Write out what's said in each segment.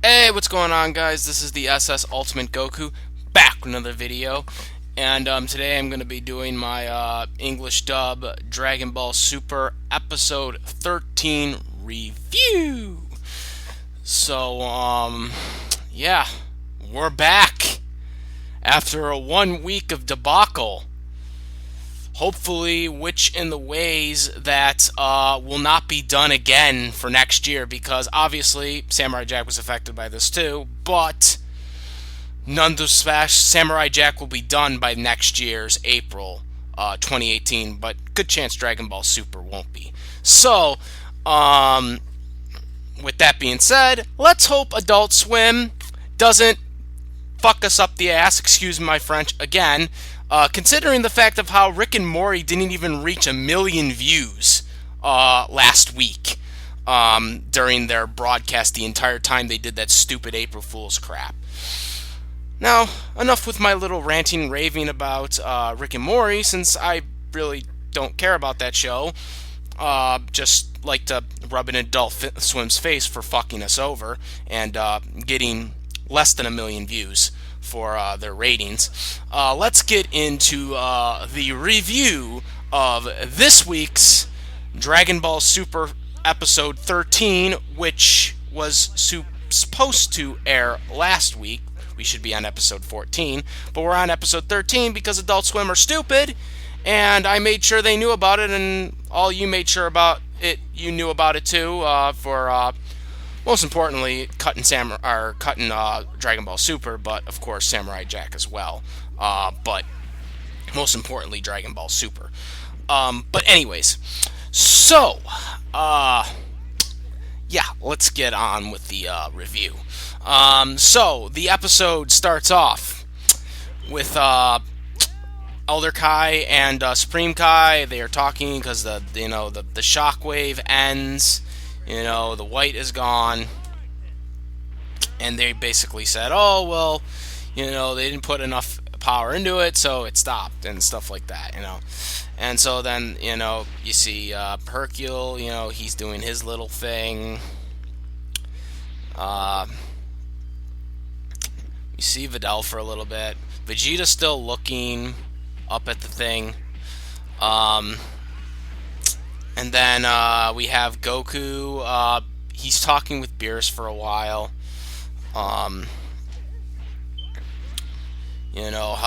Hey, what's going on, guys? This is the SS Ultimate Goku, back with another video. And today I'm going to be doing my English dub Dragon Ball Super Episode 13 review. So, yeah, we're back after a 1 week of debacle. Hopefully, which in the ways that will not be done again for next year, because obviously Samurai Jack was affected by this too, but nonetheless, Samurai Jack will be done by next year's April 2018, but good chance Dragon Ball Super won't be. So, with that being said, let's hope Adult Swim doesn't fuck us up the ass, excuse my French, again, considering the fact of how Rick and Morty didn't even reach 1 million views last week during their broadcast the entire time they did that stupid April Fool's crap. Now, enough with my little ranting and raving about Rick and Morty, since I really don't care about that show. Just like to rub an Adult Swim's face for fucking us over and getting less than 1 million views for their ratings. Let's get into the review of this week's Dragon Ball Super Episode 13, which was supposed to air last week. We should be on episode 14, but we're on episode 13 because Adult Swim are stupid, and I made sure they knew about it, and all you made sure about it, you knew about it too, for most importantly, cutting Dragon Ball Super, but of course Samurai Jack as well. But most importantly, Dragon Ball Super. But anyways, so yeah, let's get on with the review. So the episode starts off with Elder Kai and Supreme Kai. They are talking because the shockwave ends. The white is gone, and they basically said, "Oh well, they didn't put enough power into it, so it stopped," and stuff like that. And so then you see Hercule. He's doing his little thing. You see Videl for a little bit. Vegeta's still looking up at the thing. And then we have Goku. He's talking with Beerus for a while. How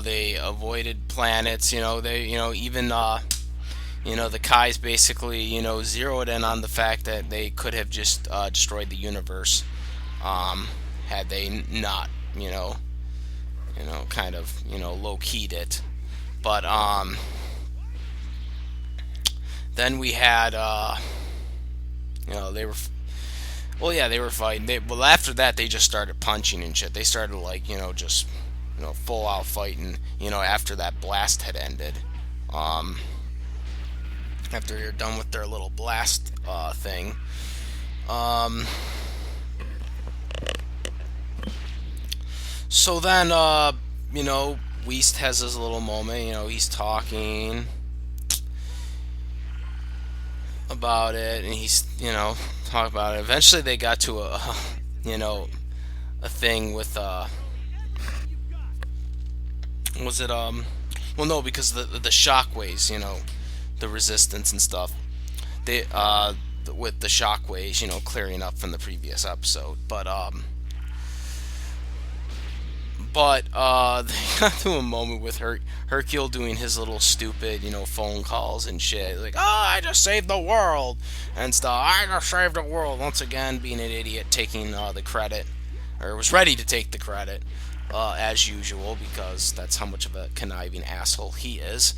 they avoided planets. They, even the Kais basically, zeroed in on the fact that they could have just destroyed the universe, had they not, kind of, low keyed it. But then we had, they were, they were fighting. After that, they just started punching and shit. They started, just, full out fighting, after that blast had ended. After you're done with their little blast, thing. So then, Whist has his little moment, he's talking about it, and he's talk about it. Eventually they got to a thing with was it well, no, because the shockwaves, the resistance and stuff, they with the shockwaves, clearing up from the previous episode, but they got to a moment with Hercule doing his little stupid, phone calls and shit. Like, oh, I just saved the world and stuff. I just saved the world. Once again, being an idiot, taking the credit, or was ready to take the credit, as usual, because that's how much of a conniving asshole he is.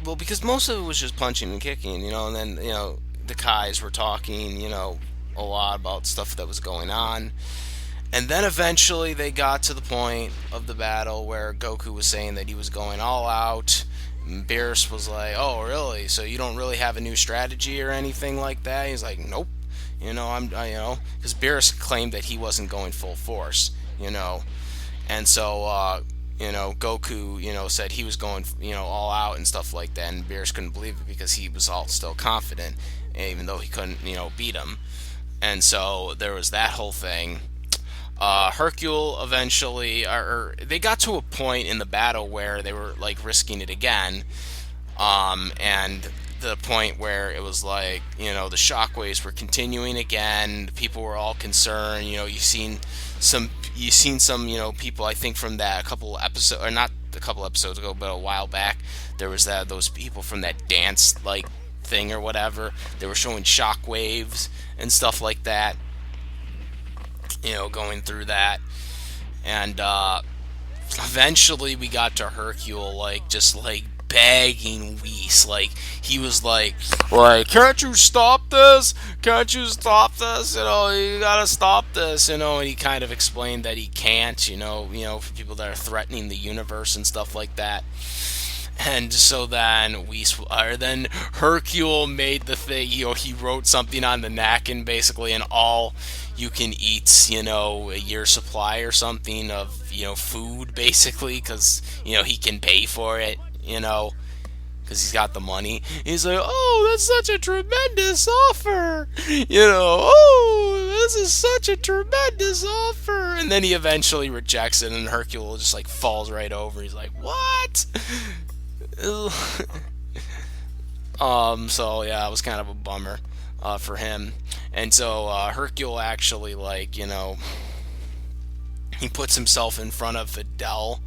Well, because most of it was just punching and kicking, and then, the Kais were talking, a lot about stuff that was going on. And then eventually they got to the point of the battle where Goku was saying that he was going all out. And Beerus was like, "Oh, really? So you don't really have a new strategy or anything like that?" He's like, "Nope. Because Beerus claimed that he wasn't going full force, And so Goku, said he was going, all out and stuff like that, and Beerus couldn't believe it because he was all still confident, even though he couldn't, beat him. And so there was that whole thing. Hercule eventually, or they got to a point in the battle where they were like risking it again, and the point where it was like, the shockwaves were continuing again. People were all concerned. You seen some, people, I think from that a couple episodes, or not a couple episodes ago, but a while back, there was those people from that dance like thing or whatever. They were showing shockwaves and stuff like that. Going through that, and eventually we got to Hercule, like, just like begging Whis, like he was like, can't you stop this? Can't you stop this? You gotta stop this. And he kind of explained that he can't. For people that are threatening the universe and stuff like that. And so then Hercule made the thing. He wrote something on the napkin, basically, and all you can eat, a year supply or something of, food, basically, because he can pay for it, because he's got the money. He's like, oh, that's such a tremendous offer, oh, this is such a tremendous offer. And then he eventually rejects it, and Hercule just like falls right over. He's like, what? So yeah, it was kind of a bummer for him. And so Hercule actually, like, he puts himself in front of Videl,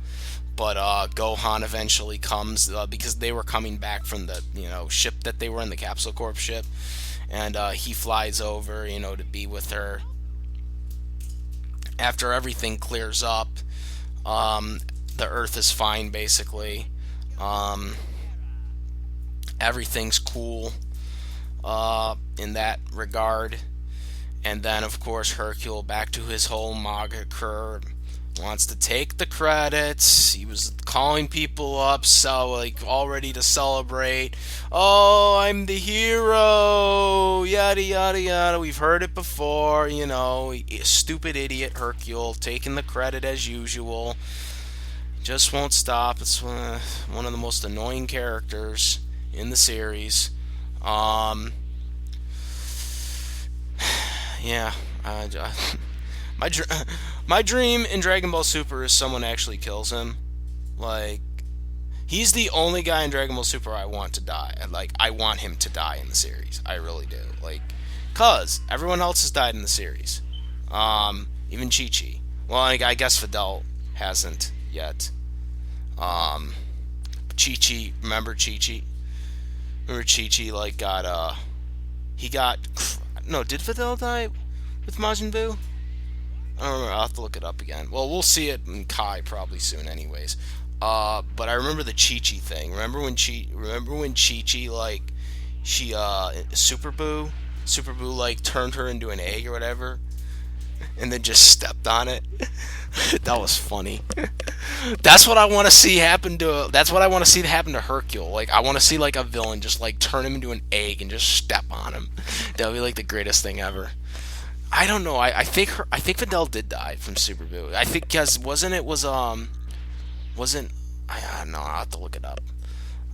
but Gohan eventually comes because they were coming back from the ship that they were in, the Capsule Corp ship, and he flies over to be with her. After everything clears up, the Earth is fine, basically. Everything's cool in that regard. And then, of course, Hercule, back to his whole manga career, wants to take the credits. He was calling people up, so like all ready to celebrate. Oh, I'm the hero, yada yada yada. We've heard it before, stupid idiot Hercule taking the credit as usual. Just won't stop. It's one of the most annoying characters in the series. Yeah, my dream in Dragon Ball Super is someone actually kills him. Like, he's the only guy in Dragon Ball Super I want to die. Like, I want him to die in the series. I really do. Like, cause everyone else has died in the series. Even Chi-Chi. Well, I guess Videl hasn't yet. Chi-Chi, remember Chi-Chi? Remember Chi-Chi, like, no, did Videl die with Majin Buu? I don't remember. I'll have to look it up again. Well, we'll see it in Kai probably soon, anyways. But I remember the Chi-Chi thing. Remember when Chi-Chi, like, Super Buu, like, turned her into an egg or whatever, and then just stepped on it? That was funny. That's what I want to see happen to. That's what I want to see happen to Hercule. Like, I want to see like a villain just like turn him into an egg and just step on him. That would be like the greatest thing ever. I don't know. I think Videl did die from Super Buu. I think because wasn't I don't know. I'll have to look it up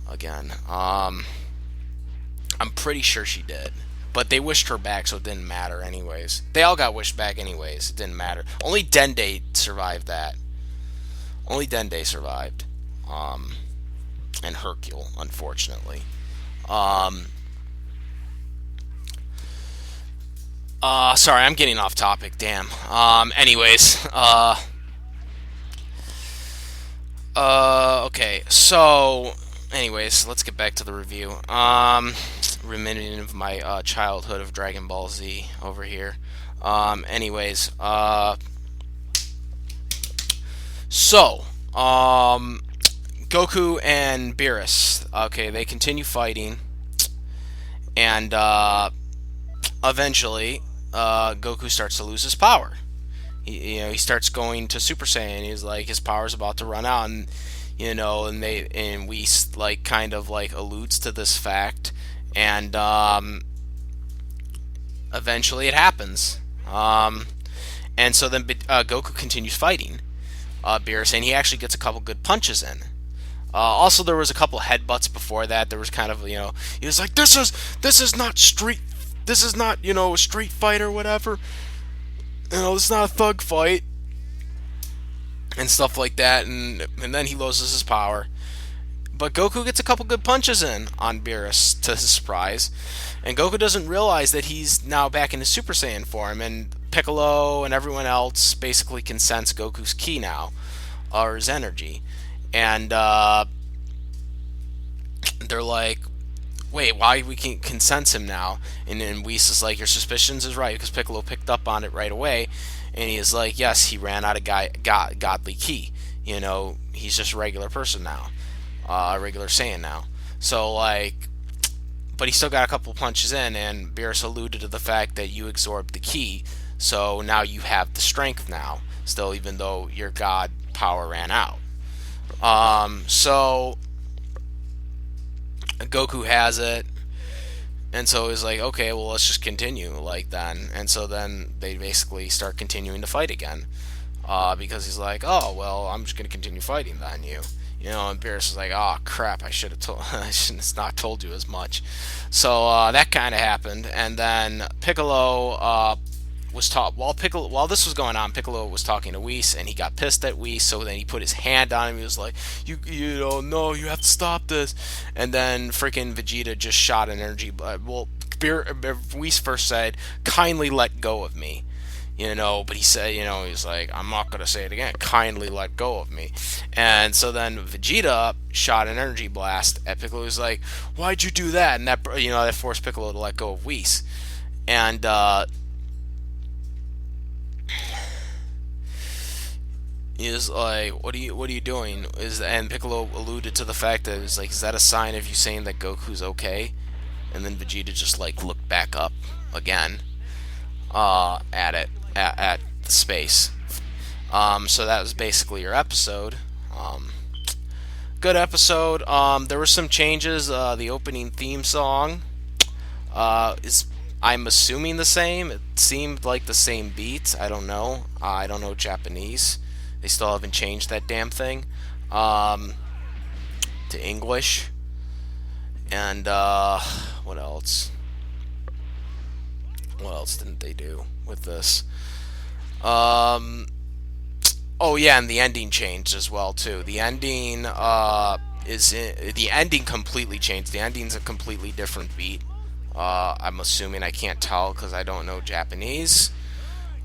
again. I'm pretty sure she did. But they wished her back, so it didn't matter anyways. They all got wished back anyways. It didn't matter. Only Dende survived that. Only Dende survived. And Hercule, unfortunately. Sorry, I'm getting off topic. Damn. Anyways. Okay. So, anyways, let's get back to the review. Reminiscing of my childhood of Dragon Ball Z over here. Anyways, so Goku and Beerus, okay, they continue fighting, and eventually Goku starts to lose his power. He starts going to Super Saiyan. He's like, his power's about to run out, and and we like kind of like alludes to this fact. And eventually it happens. And so then Goku continues fighting. Beerus, and he actually gets a couple good punches in. Also, there was a couple headbutts before that. There was kind of, he was like, this is not a street fight or whatever. This is not a thug fight and stuff like that. And then he loses his power. But Goku gets a couple good punches in on Beerus, to his surprise. And Goku doesn't realize that he's now back in his Super Saiyan form. And Piccolo and everyone else basically can sense Goku's ki now, or his energy. And they're like, wait, why we can sense him now? And then Whis is like, your suspicions is right, because Piccolo picked up on it right away. And he is like, yes, he ran out of godly ki. He's just a regular person now. A regular Saiyan now. So, but he still got a couple punches in, and Beerus alluded to the fact that you absorbed the ki, so now you have the strength now, still, even though your god power ran out. So Goku has it, and so he's like, okay, well, let's just continue, then. And so then they basically start continuing to fight again, because he's like, oh, well, I'm just going to continue fighting then, and Beerus is like, oh, crap, I should have not told you as much. So that kind of happened, and then Piccolo was while this was going on, Piccolo was talking to Whis, and he got pissed at Whis, so then he put his hand on him. He was like, no, you have to stop this. And then freaking Vegeta just shot an energy. Whis first said, kindly let go of me. But he said, he's like, I'm not going to say it again, kindly let go of me. And so then Vegeta shot an energy blast at Piccolo. He was like, why'd you do that? And that forced Piccolo to let go of Whis. And, he was like, what are you doing? And Piccolo alluded to the fact that it was like, is that a sign of you saying that Goku's okay? And then Vegeta just looked back up again, at it. At the space. So that was basically your episode. Good episode. There were some changes. The opening theme song is, I'm assuming, the same. It seemed like the same beat. I don't know. I don't know Japanese. They still haven't changed that damn thing to English. And what else? What else didn't they do with this? Oh yeah, and the ending changed as well too. The ending the ending completely changed. The ending's a completely different beat. I'm assuming, I can't tell because I don't know Japanese.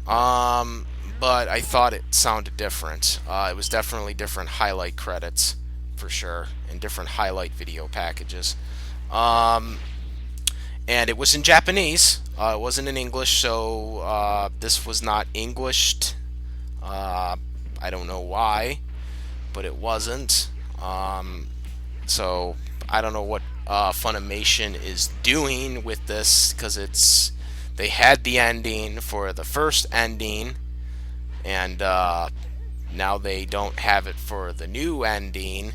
But I thought it sounded different. It was definitely different highlight credits for sure, and different highlight video packages. And it was in Japanese. It wasn't in English, so this was not Englished. I don't know why, but it wasn't. So I don't know what Funimation is doing with this, because they had the ending for the first ending, and now they don't have it for the new ending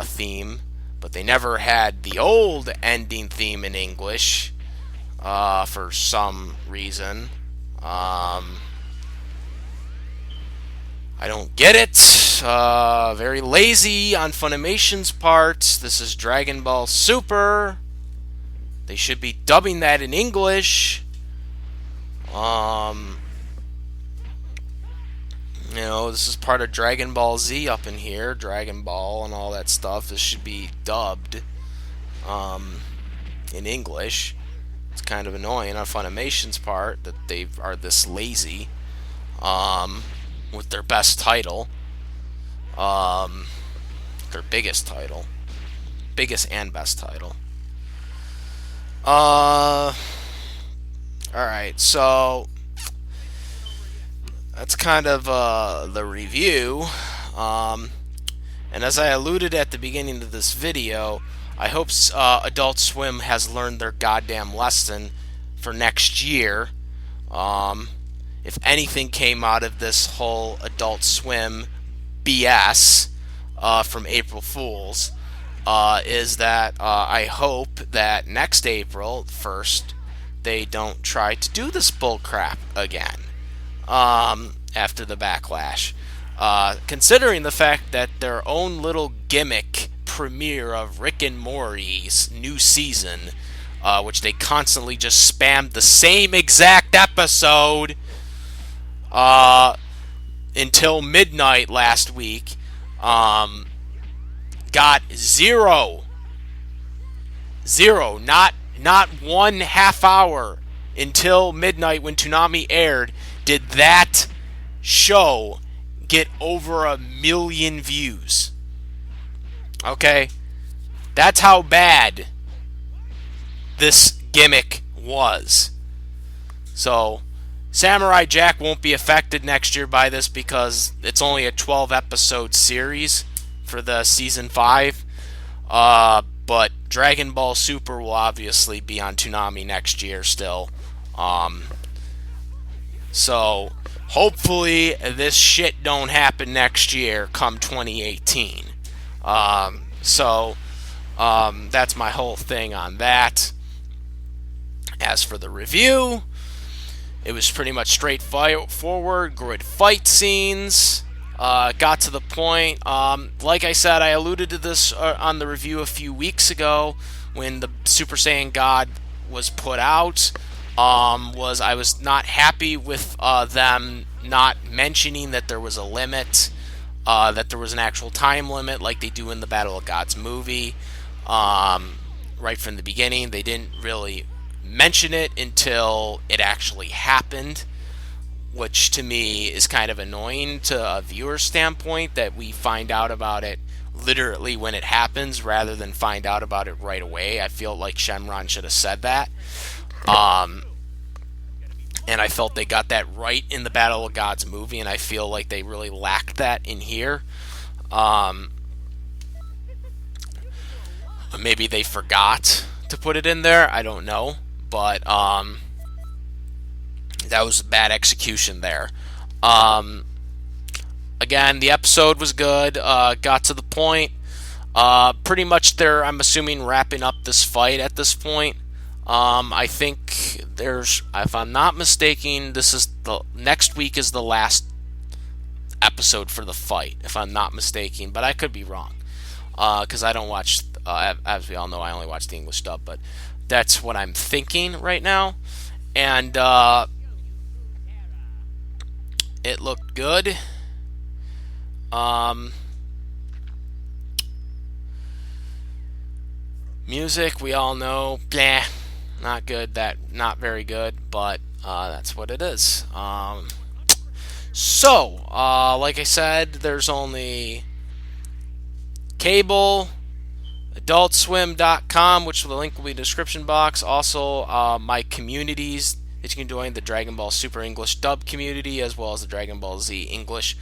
theme. But they never had the old ending theme in English for some reason. I don't get it. Very lazy on Funimation's part. This is Dragon Ball Super. They should be dubbing that in English. This is part of Dragon Ball Z up in here, Dragon Ball and all that stuff. This should be dubbed in English. It's kind of annoying on Funimation's part that they are this lazy with their best title, their biggest title, biggest and best title. Alright, so that's kind of the review. And as I alluded at the beginning of this video, I hope Adult Swim has learned their goddamn lesson for next year. If anything came out of this whole Adult Swim BS from April Fools, is that I hope that next April 1st they don't try to do this bullcrap again after the backlash. considering the fact that their own little gimmick premiere of Rick and Morty's new season, which they constantly just spammed the same exact episode until midnight last week, got zero, not 1/2 hour until midnight when Toonami aired, did that show get over 1 million views. Okay? That's how bad this gimmick was. So, Samurai Jack won't be affected next year by this because it's only a 12 episode series for the season 5. But Dragon Ball Super will obviously be on Toonami next year still. So hopefully this shit don't happen next year come 2018. That's my whole thing on that. As for the review, it was pretty much straightforward, good fight scenes, got to the point. Like I said, I alluded to this on the review a few weeks ago when the Super Saiyan God was put out. I was not happy with them not mentioning that there was a limit, that there was an actual time limit like they do in the Battle of Gods movie. Right from the beginning, they didn't really mention it until it actually happened, which to me is kind of annoying to a viewer standpoint, that we find out about it literally when it happens rather than find out about it right away. I feel like Shenron should have said that. And I felt they got that right in the Battle of Gods movie, and I feel like they really lacked that in here. Maybe they forgot to put it in there, I don't know. But that was a bad execution there. Again, the episode was good. Got to the point. Pretty much they're, I'm assuming, wrapping up this fight at this point. I think there's, if I'm not mistaken, this is the next week is the last episode for the fight, if I'm not mistaken, but I could be wrong, because I don't watch, as we all know, I only watch the English dub, but that's what I'm thinking right now. And it looked good. Music, we all know, bleh, not good, not very good, but that's what it is. Like I said, there's only cable, adultswim.com, which the link will be in the description box. Also, my communities that you can join, the Dragon Ball Super English dub community, as well as the Dragon Ball Z English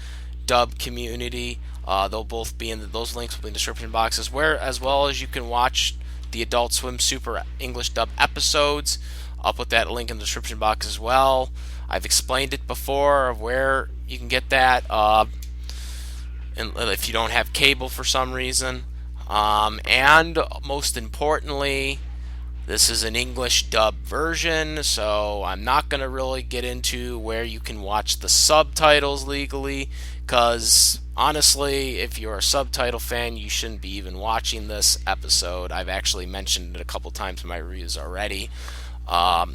dub community. They'll both be in those links will be in the description boxes, as well as you can watch the Adult Swim Super English dub episodes. I'll put that link in the description box as well. I've explained it before of where you can get that, and if you don't have cable for some reason. And most importantly, this is an English dub version, so I'm not going to really get into where you can watch the subtitles legally, because honestly, if you're a subtitle fan, you shouldn't be even watching this episode. I've actually mentioned it a couple times in my reviews already. I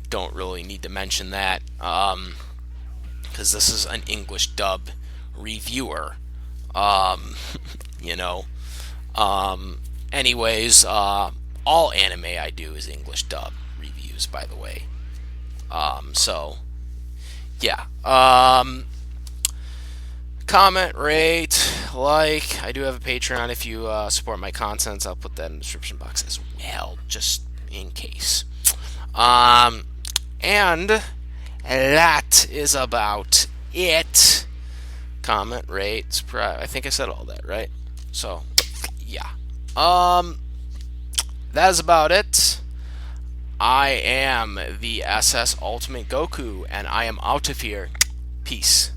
don't really need to mention that, because this is an English dub reviewer. Anyways, all anime I do is English dub reviews, by the way. Yeah. Comment, rate, like. I do have a Patreon. If you support my content, I'll put that in the description box as well, just in case. And that is about it. Comment, rate, subscribe. I think I said all that, right? So, yeah. That is about it. I am the SS Ultimate Goku, and I am out of here. Peace.